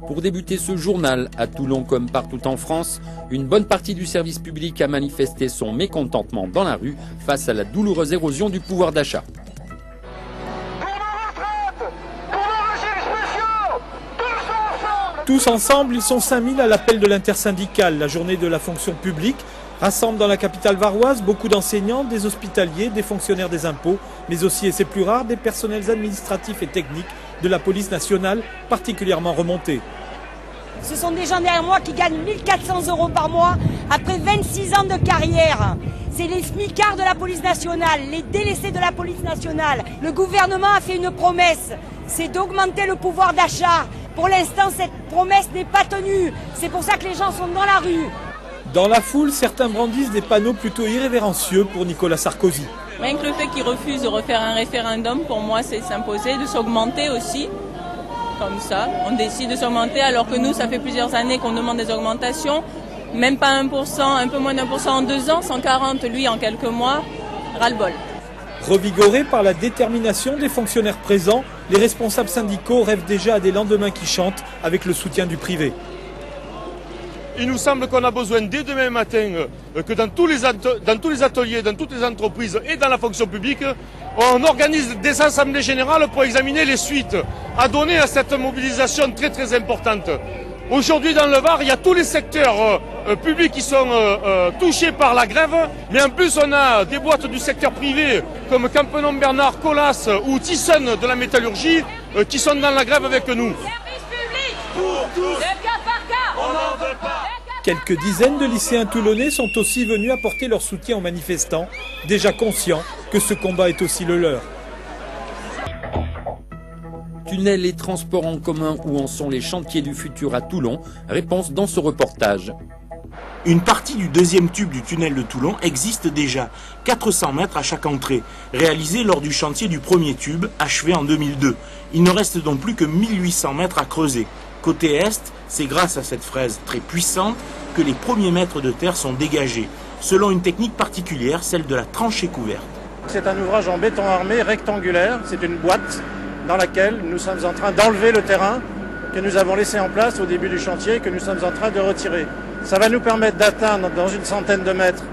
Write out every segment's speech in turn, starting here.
Pour débuter ce journal, à Toulon comme partout en France, une bonne partie du service public a manifesté son mécontentement dans la rue face à la douloureuse érosion du pouvoir d'achat. Tous ensemble, ils sont 5000 à l'appel de l'intersyndicale. La journée de la fonction publique rassemble dans la capitale varoise beaucoup d'enseignants, des hospitaliers, des fonctionnaires des impôts, mais aussi, et c'est plus rare, des personnels administratifs et techniques de la police nationale, particulièrement remontés. Ce sont des gens derrière moi qui gagnent 1 400 € par mois après 26 ans de carrière. C'est les smicards de la police nationale, les délaissés de la police nationale. Le gouvernement a fait une promesse, c'est d'augmenter le pouvoir d'achat. Pour l'instant, cette promesse n'est pas tenue. C'est pour ça que les gens sont dans la rue. Dans la foule, certains brandissent des panneaux plutôt irrévérencieux pour Nicolas Sarkozy. Rien que le fait qu'il refuse de refaire un référendum, pour moi, c'est s'imposer, de s'augmenter aussi. Comme ça, on décide de s'augmenter alors que nous, ça fait plusieurs années qu'on demande des augmentations. Même pas 1%, un peu moins d'1% en 2 ans, 140 lui en quelques mois, ras-le-bol. Revigorés par la détermination des fonctionnaires présents, les responsables syndicaux rêvent déjà à des lendemains qui chantent avec le soutien du privé. Il nous semble qu'on a besoin dès demain matin que dans tous les ateliers, dans toutes les entreprises et dans la fonction publique, on organise des assemblées générales pour examiner les suites à donner à cette mobilisation très très importante. Aujourd'hui dans le Var, il y a tous les secteurs publics qui sont touchés par la grève, mais en plus on a des boîtes du secteur privé comme Campenon Bernard, Colas ou Thyssen de la métallurgie qui sont dans la grève avec nous. Service public pour tous, le cas par cas, on n'en veut pas. Quelques dizaines de lycéens toulonnais sont aussi venus apporter leur soutien aux manifestants, déjà conscients que ce combat est aussi le leur. Tunnels et transports en commun, où en sont les chantiers du futur à Toulon? Réponse dans ce reportage. Une partie du deuxième tube du tunnel de Toulon existe déjà, 400 mètres à chaque entrée, réalisé lors du chantier du premier tube, achevé en 2002. Il ne reste donc plus que 1800 mètres à creuser. Côté est, c'est grâce à cette fraise très puissante que les premiers mètres de terre sont dégagés, selon une technique particulière, celle de la tranchée couverte. C'est un ouvrage en béton armé rectangulaire, c'est une boîte dans laquelle nous sommes en train d'enlever le terrain que nous avons laissé en place au début du chantier et que nous sommes en train de retirer. Ça va nous permettre d'atteindre dans une centaine de mètres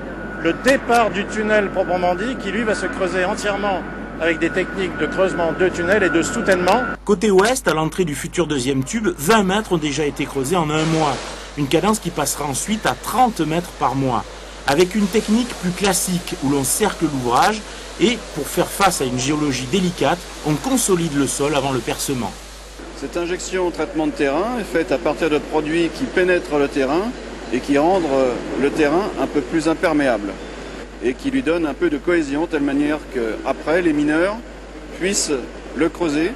le départ du tunnel proprement dit, qui lui va se creuser entièrement avec des techniques de creusement de tunnels et de soutènement. Côté ouest, à l'entrée du futur deuxième tube, 20 mètres ont déjà été creusés en un mois. Une cadence qui passera ensuite à 30 mètres par mois. Avec une technique plus classique où l'on cercle l'ouvrage et, pour faire face à une géologie délicate, on consolide le sol avant le percement. Cette injection au traitement de terrain est faite à partir de produits qui pénètrent le terrain et qui rendent le terrain un peu plus imperméable et qui lui donnent un peu de cohésion, de telle manière qu'après les mineurs puissent le creuser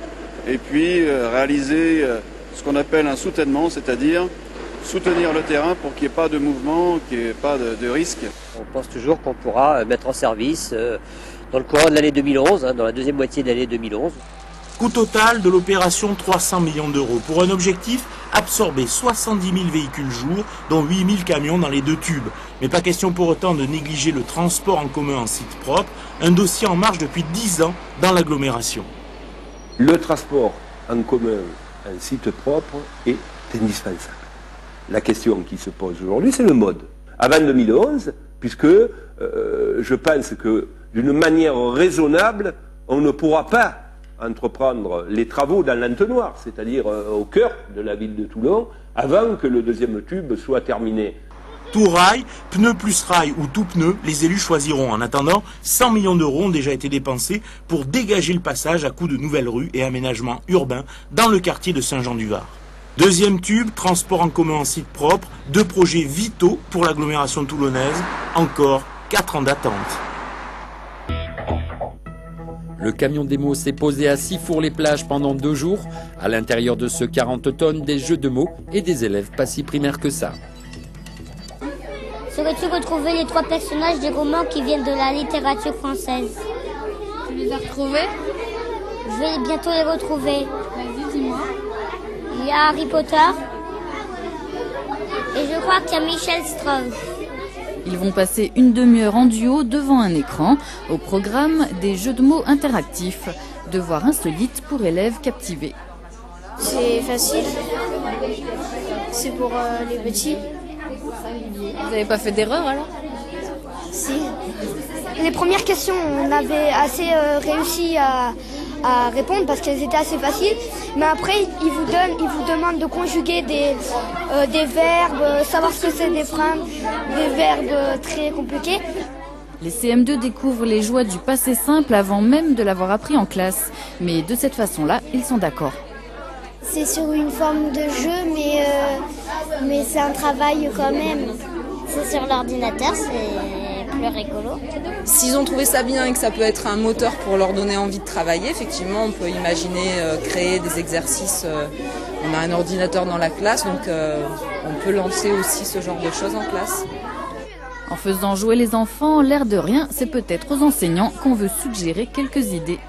et puis réaliser ce qu'on appelle un soutènement, c'est-à-dire soutenir le terrain pour qu'il n'y ait pas de mouvement, qu'il n'y ait pas de risque. On pense toujours qu'on pourra mettre en service dans le courant de l'année 2011, dans la deuxième moitié de l'année 2011. Coût total de l'opération 300 millions d'euros pour un objectif, absorber 70 000 véhicules jour, dont 8 000 camions dans les deux tubes. Mais pas question pour autant de négliger le transport en commun en site propre, un dossier en marche depuis 10 ans dans l'agglomération. Le transport en commun en site propre est indispensable. La question qui se pose aujourd'hui, c'est le mode. Avant 2011, puisque je pense que d'une manière raisonnable, on ne pourra pas entreprendre les travaux dans l'entonnoir, c'est-à-dire au cœur de la ville de Toulon, avant que le deuxième tube soit terminé. Tout rail, pneu plus rail ou tout pneu, les élus choisiront. En attendant, 100 millions d'euros ont déjà été dépensés pour dégager le passage à coups de nouvelles rues et aménagements urbains dans le quartier de Saint-Jean-du-Var. Deuxième tube, transport en commun en site propre, 2 projets vitaux pour l'agglomération toulonnaise, encore 4 ans d'attente. Le camion démo s'est posé à Sifour-les-Plages pendant 2 jours. À l'intérieur de ce 40 tonnes, des jeux de mots et des élèves pas si primaires que ça. Saurais-tu retrouver les 3 personnages des romans qui viennent de la littérature française? Tu les as retrouvés? Je vais bientôt les retrouver. Vas-y, dis-moi. Il y a Harry Potter. Et je crois qu'il y a Michel Strauss. Ils vont passer une demi-heure en duo devant un écran. Au programme, des jeux de mots interactifs. Devoirs insolites pour élèves captivés. C'est facile. C'est pour les petits. Vous n'avez pas fait d'erreur alors? Si. Les premières questions, on avait assez réussi à répondre parce qu'elles étaient assez faciles. Mais après, ils vous demandent de conjuguer des verbes, savoir ce que c'est des phrases, des verbes très compliqués. Les CM2 découvrent les joies du passé simple avant même de l'avoir appris en classe. Mais de cette façon-là, ils sont d'accord. C'est sur une forme de jeu, mais c'est un travail quand même. C'est sur l'ordinateur, c'est plus rigolo. S'ils ont trouvé ça bien et que ça peut être un moteur pour leur donner envie de travailler, effectivement, on peut imaginer créer des exercices. On a un ordinateur dans la classe, donc on peut lancer aussi ce genre de choses en classe. En faisant jouer les enfants, l'air de rien, c'est peut-être aux enseignants qu'on veut suggérer quelques idées.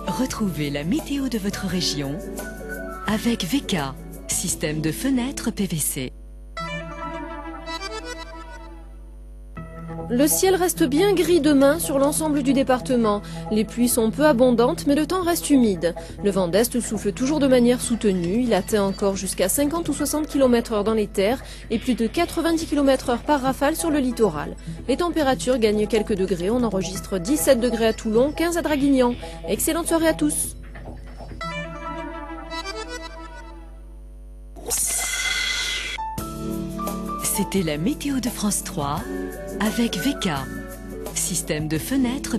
Retrouvez la météo de votre région avec VK, système de fenêtres PVC. Le ciel reste bien gris demain sur l'ensemble du département. Les pluies sont peu abondantes, mais le temps reste humide. Le vent d'est souffle toujours de manière soutenue. Il atteint encore jusqu'à 50 ou 60 km/h dans les terres et plus de 90 km/h par rafale sur le littoral. Les températures gagnent quelques degrés. On enregistre 17 degrés à Toulon, 15 à Draguignan. Excellente soirée à tous. C'était la météo de France 3 avec VK, système de fenêtres